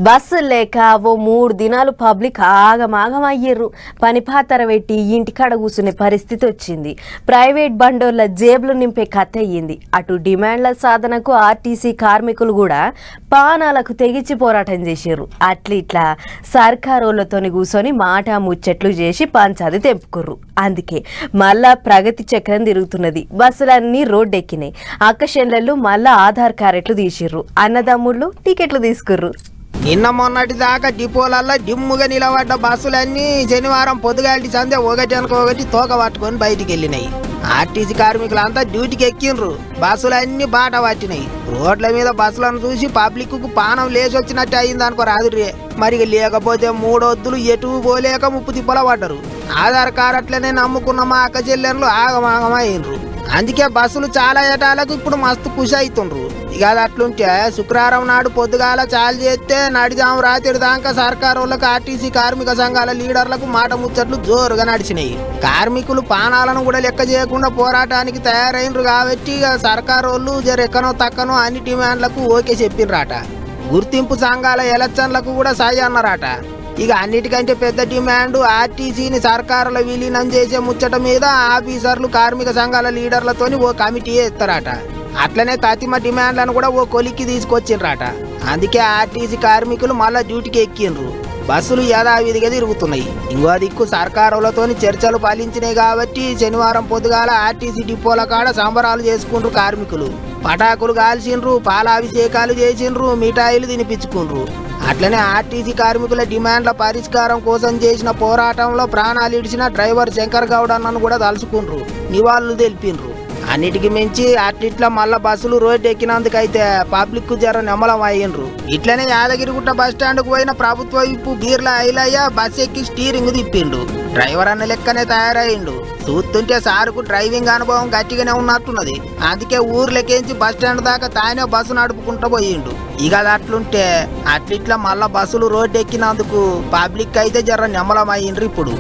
బస్సులు లేక ఓ 3 దినాలు పబ్లిక్ ఆగమాగం అయ్యారు. పనిపాతర పెట్టి ఇంటికాడ కూర్చునే పరిస్థితి వచ్చింది. ప్రైవేట్ బండోళ్ళ జేబులు నింపే కథ అయ్యింది. అటు డిమాండ్ల సాధనకు ఆర్టీసీ కార్మికులు కూడా పానాలకు తెగించి పోరాటం చేశారు. ఇట్లా సర్కారోళ్ళతోని కూర్చొని మాట ముచ్చట్లు చేసి పంచాది తెంపుకుర్రు. అందుకే మళ్ళా ప్రగతి చక్రం తిరుగుతున్నది. బస్సులన్నీ రోడ్డెక్కినాయి. అక్కశెండ్లు మళ్ళా ఆధార్ కార్డులు తీసిర్రు. అన్నదమ్ముళ్ళు టికెట్లు తీసుకుర్రు. నిన్న మొన్నటి దాకా డిపోలల్లో డిమ్ముగా నిలబడ్డ బస్సులన్నీ శనివారం పొద్దుగాలి సందే ఒకటి ఒకటి తోక పట్టుకొని బయటికి వెళ్ళినాయి. ఆర్టీసీ కార్మికులంతా డ్యూటీకి ఎక్కిండ్రు. బస్సులన్నీ బాట పట్టినాయి. రోడ్ల మీద బస్సులను చూసి పబ్లిక్ కు పానం లేచి వచ్చినట్టు అయింది అనుకో రాదురే. మరి లేకపోతే 3 వద్దులు ఎటు పోలేక ముప్పు తిప్పల పడ్డరు. ఆధార్ కార్డు అట్లనే నమ్ముకున్న మా అక్క చెల్లెన్లు ఆగమాగమైండ్రు. అందుకే బస్సులు చాలా ఏటాలకు ఇప్పుడు మస్తు ఖుషి అవుతుండ్రు. ఇక అది అట్లుంటే శుక్రవారం నాడు పొద్దుగాల చాలు చేస్తే నడిజాము రాత్రి దాకా సర్కారు వాళ్ళకు ఆర్టీసీ కార్మిక సంఘాల లీడర్లకు మాట ముచ్చట్లు జోరుగా నడిచినాయి. కార్మికులు పానాలను కూడా లెక్క చేయకుండా పోరాటానికి తయారైనరు కాబట్టి ఇక సర్కారు వాళ్ళు ఎక్కనో తక్కనో అన్ని డిమాండ్లకు ఓకే చెప్పిండ్రాట. గుర్తింపు సంఘాల ఎలక్షన్లకు కూడా సాయి అన్నారట. ఇక అన్నిటికంటే పెద్ద డిమాండ్ ఆర్టీసీని సర్కారులో విలీనం చేసే ముచ్చట మీద ఆఫీసర్లు కార్మిక సంఘాల లీడర్లతోని ఓ కమిటీ ఎత్తారట. అట్లనే కతిమ డిమాండ్లను కూడా ఓ కొలిక్కి తీసుకొచ్చిండ్రట. అందుకే ఆర్టీసీ కార్మికులు మళ్ళా డ్యూటీకి ఎక్కిండ్రు. బస్సులు యథావిధిగా తిరుగుతున్నాయి. ఇంకో దిక్కు సర్కారులతోని చర్చలు ఫలించినాయి కాబట్టి శనివారం పొద్దుగాల ఆర్టీసీ డిపోల కాడ సంబరాలు చేసుకుండ్రు కార్మికులు. పటాకులు కాల్చిండ్రు, పాలాభిషేకాలు చేసిండ్రు, మిఠాయిలు తినిపించుకుండ్రు. అట్లనే ఆర్టీసీ కార్మికుల డిమాండ్ల పరిష్కారం కోసం చేసిన పోరాటంలో ప్రాణాలు ఇడిచిన డ్రైవర్ శంకర్ గౌడ్ అన్నను కూడా తలుచుకుండ్రు, నివాళులు తెలిపిండ్రు. అన్నిటికి మించి అట్లిట్లా మళ్ళా బస్సులు రోడ్డు ఎక్కినందుకైతే పబ్లిక్ కు జర నెమ్మలం అయ్యిండ్రు. ఇట్లనే యాదగిరిగుట్ట బస్ స్టాండ్ కు పోయిన ప్రభుత్వ విప్పు బీర్ల ఐలయ్య బస్ ఎక్కి స్టీరింగ్ తిప్పిండు. డ్రైవర్ అన్న లెక్కనే తయారయ్యిండు. చూస్తుంటే సారుకు డ్రైవింగ్ అనుభవం గట్టిగానే ఉన్నట్టున్నది. అందుకే ఊర్లెక్కించి బస్ స్టాండ్ దాకా తానే బస్సు నడుపుకుంటూ పోయిండు. ఇక అది అట్లుంటే అట్లిట్లా మళ్ళా బస్సులు రోడ్డు ఎక్కినందుకు పబ్లిక్ అయితే జర నెమ్మలం అయ్యిండ్రు ఇప్పుడు.